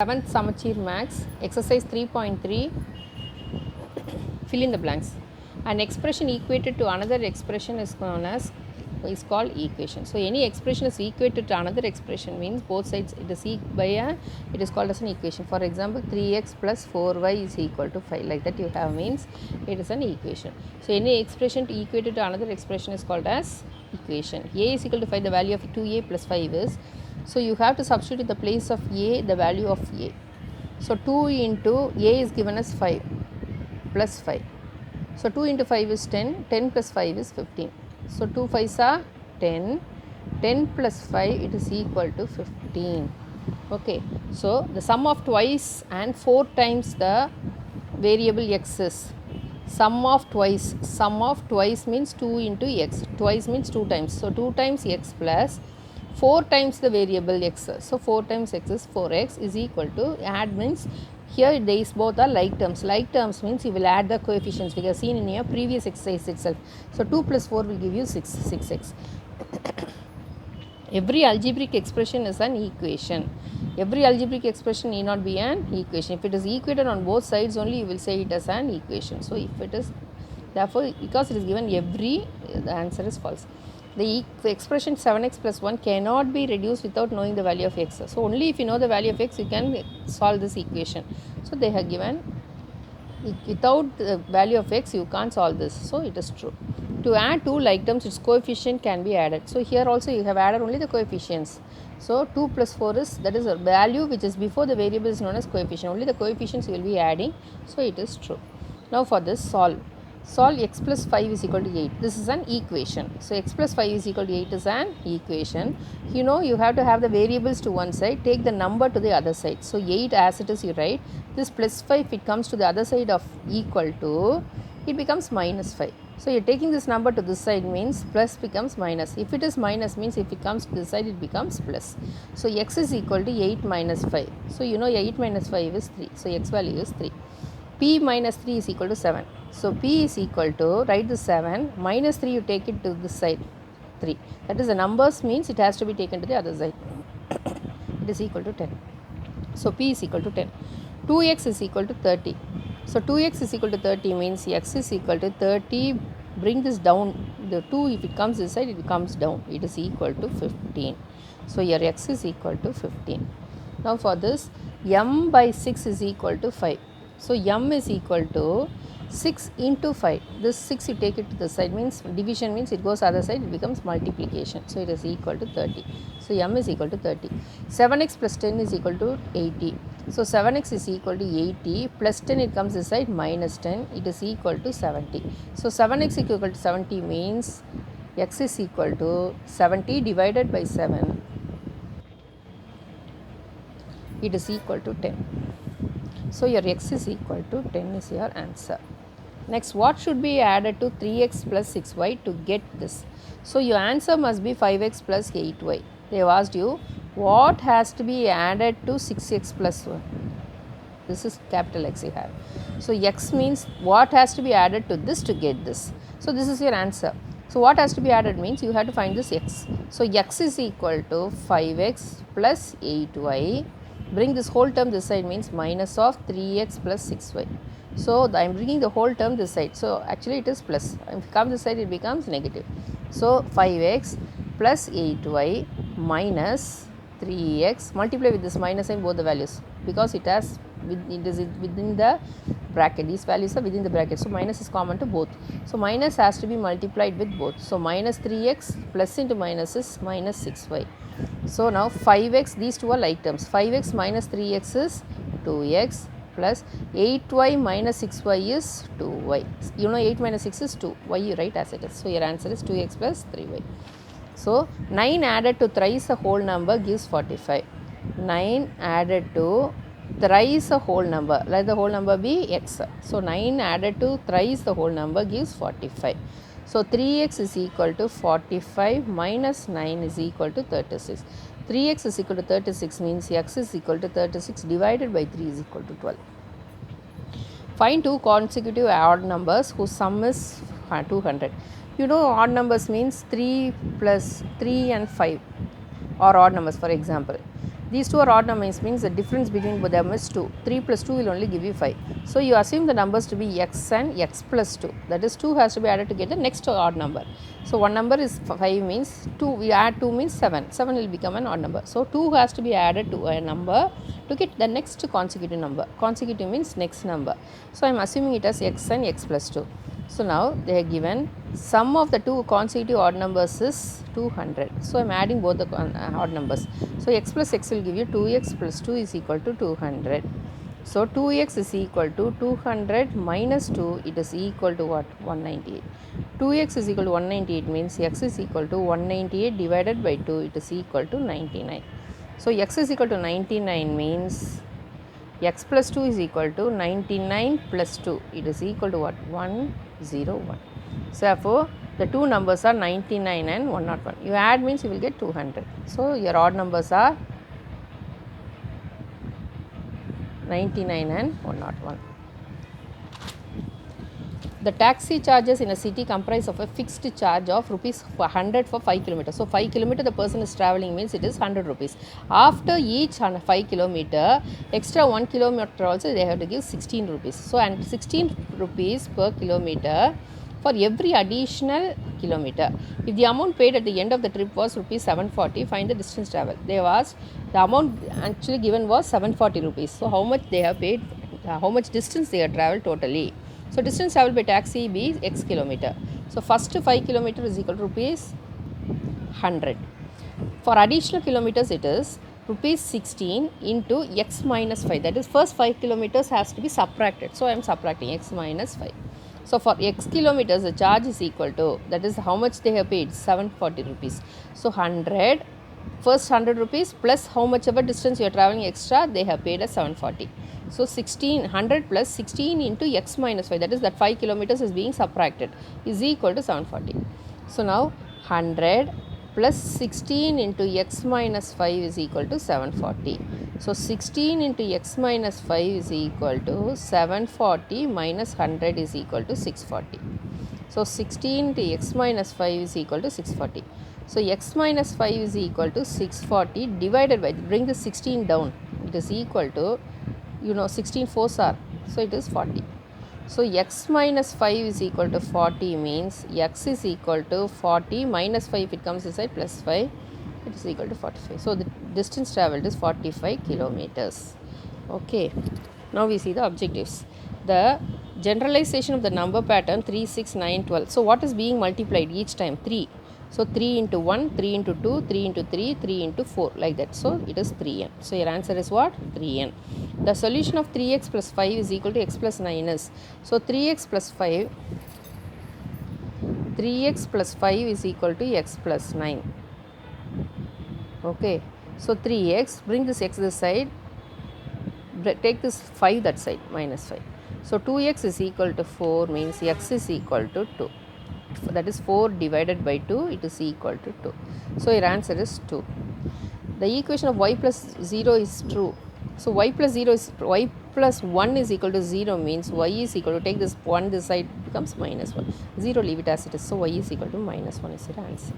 7th Samachir Max, exercise 3.3, fill in the blanks. An expression equated to another expression is called equation. So any expression is equated to another expression means both sides it is called as an equation. For example, 3x plus 4y is equal to 5. Like that you have means it is an equation. So any expression equated to another expression is called as equation. A is equal to 5, the value of 2a plus 5 is. So you have to substitute in the place of a the value of a. So 2 into a is given as 5 plus 5. So 2 into 5 is 10, 10 plus 5 is 15. So 2 5s are 10, 10 plus 5 it is equal to 15. Okay, so the sum of twice and 4 times the variable x is sum of twice means 2 into x, twice means 2 times. So 2 times x plus 4 times the variable x. So 4 times x is 4x is equal to, add means here these both are like terms. Like terms means you will add the coefficients we have seen in your previous exercise itself. So 2 plus 4 will give you 6x. Every algebraic expression is an equation. Every algebraic expression need not be an equation. If it is equated on both sides only, you will say it as an equation. So if it is, therefore because it is given every, the answer is false. The expression 7x plus 1 cannot be reduced without knowing the value of x. So only if you know the value of x, you can solve this equation. So they have given, without the value of x, you can't solve this. So it is true. To add two like terms, its coefficient can be added. So here also you have added only the coefficients. So 2 plus 4 is, that is a value which is before the variable is known as coefficient. Only the coefficients you will be adding. So it is true. Now for this, solve x plus 5 is equal to 8. This is an equation. So x plus 5 is equal to 8 is an equation. You know you have to have the variables to one side, take the number to the other side. So 8 as it is you write, this plus 5 if it comes to the other side of equal to, it becomes minus 5. So you are taking this number to this side means plus becomes minus. If it is minus means if it comes to this side it becomes plus. So x is equal to 8 minus 5. So you know 8 minus 5 is 3. So x value is 3. P minus 3 is equal to 7. So P is equal to, write the 7, minus 3 you take it to this side 3. That is the numbers means it has to be taken to the other side. It is equal to 10. So P is equal to 10. 2x is equal to 30. So 2x is equal to 30 means x is equal to 30. Bring this down, the 2 if it comes this side it comes down, it is equal to 15. So your x is equal to 15. Now for this, m by 6 is equal to 5. So m is equal to 6 into 5. This 6 you take it to the side means division means it goes other side, it becomes multiplication. So it is equal to 30. So m is equal to 30. 7x plus 10 is equal to 80. So 7x is equal to 80 plus 10 it comes this side minus 10, it is equal to 70. So 7x equal to 70 means x is equal to 70 divided by 7. It is equal to 10. So your x is equal to 10 is your answer. Next, what should be added to 3x plus 6y to get this? So your answer must be 5x plus 8y. They have asked you what has to be added to 6x plus 1. This is capital X you have. So x means what has to be added to this to get this. So this is your answer. So what has to be added means you have to find this x. So x is equal to 5x plus 8y. Bring this whole term this side means minus of 3x plus 6y. So I am bringing the whole term this side. So actually it is plus. If it comes this side it becomes negative. So 5x plus 8y minus 3x, multiply with this minus sign both the values because it has, it is within the bracket. These values are within the bracket. So minus is common to both. So minus has to be multiplied with both. So minus 3x plus into minus is minus 6y. So now 5x, these two are like terms. 5x minus 3x is 2x plus 8y minus 6y is 2y. You know 8 minus 6 is 2. Y you write as it is. So your answer is 2x plus 3y. So 9 added to thrice a whole number gives 45. 9 added to thrice a whole number, let the whole number be x. So 9 added to thrice the whole number gives 45. So 3x is equal to 45 minus 9 is equal to 36. 3x is equal to 36 means x is equal to 36 divided by 3 is equal to 12. Find two consecutive odd numbers whose sum is 200. You know odd numbers means 3 plus 3 and 5 or odd numbers. For example, These two are odd numbers means the difference between both them is 2. 3 plus 2 will only give you 5. So you assume the numbers to be x and x plus 2. That is 2 has to be added to get the next odd number. So one number is 5 means 2, we add 2 means 7. 7 will become an odd number. So 2 has to be added to a number to get the next consecutive number. Consecutive means next number. So I am assuming it as x and x plus 2. So now they are given sum of the two consecutive odd numbers is 200. So I am adding both the odd numbers. So x plus x will give you 2x plus 2 is equal to 200. So 2x is equal to 200 minus 2, it is equal to what? 198. 2x is equal to 198 means x is equal to 198 divided by 2, it is equal to 99. So x is equal to 99 means x plus 2 is equal to 99 plus 2, it is equal to what? 101. So therefore the two numbers are 99 and 101. You add means you will get 200. So your odd numbers are 99 and 101. The taxi charges in a city comprise of a fixed charge of rupees 100 for 5 kilometers. So 5 kilometers the person is travelling means it is 100 rupees. After each 5 kilometer, extra 1 kilometer also they have to give 16 rupees. So and 16 rupees per kilometer for every additional kilometer. If the amount paid at the end of the trip was rupees 740, find the distance travel. They have asked, the amount actually given was 740 rupees. So how much they have paid, how much distance they have travelled totally. So distance travelled by taxi be x kilometer. So first 5 kilometer is equal to rupees 100. For additional kilometers it is rupees 16 into x minus 5. That is first 5 kilometers has to be subtracted. So I am subtracting x minus 5. So for x kilometers the charge is equal to, that is how much they have paid, 740 rupees. So 100, first 100 rupees plus how much ever distance you are travelling extra they have paid as 740. So 100 plus 16 into x minus 5, that is that 5 kilometers is being subtracted, is equal to 740. So now 100 plus 16 into x minus 5 is equal to 740. So 16 into x minus 5 is equal to 740 minus 100 is equal to 640. So 16 into x minus 5 is equal to 640. So x minus 5 is equal to 640 divided by, bring the 16 down, it is equal to, 16 fours are, so it is 40. So x minus 5 is equal to 40 means x is equal to 40 minus 5, if it comes inside plus 5, it is equal to 45. So the distance travelled is 45 kilometers. Okay, now we see the objectives. The generalization of the number pattern 3, 6, 9, 12. So what is being multiplied each time? 3. So 3 into 1, 3 into 2, 3 into 3, 3 into 4, like that. So it is 3n. So your answer is what? 3n. The solution of 3x plus 5 is equal to x plus 9 is, so 3x plus 5 is equal to x plus 9. Okay, so 3x, bring this x this side, take this 5 that side, minus 5. So 2x is equal to 4 means x is equal to 2. That is 4 divided by 2, it is equal to 2. So your answer is 2. The equation of y plus 0 is true. So y plus 1 is equal to 0 means y is equal to, take this 1 this side, becomes minus 1. 0 leave it as it is. So y is equal to minus 1 is your answer.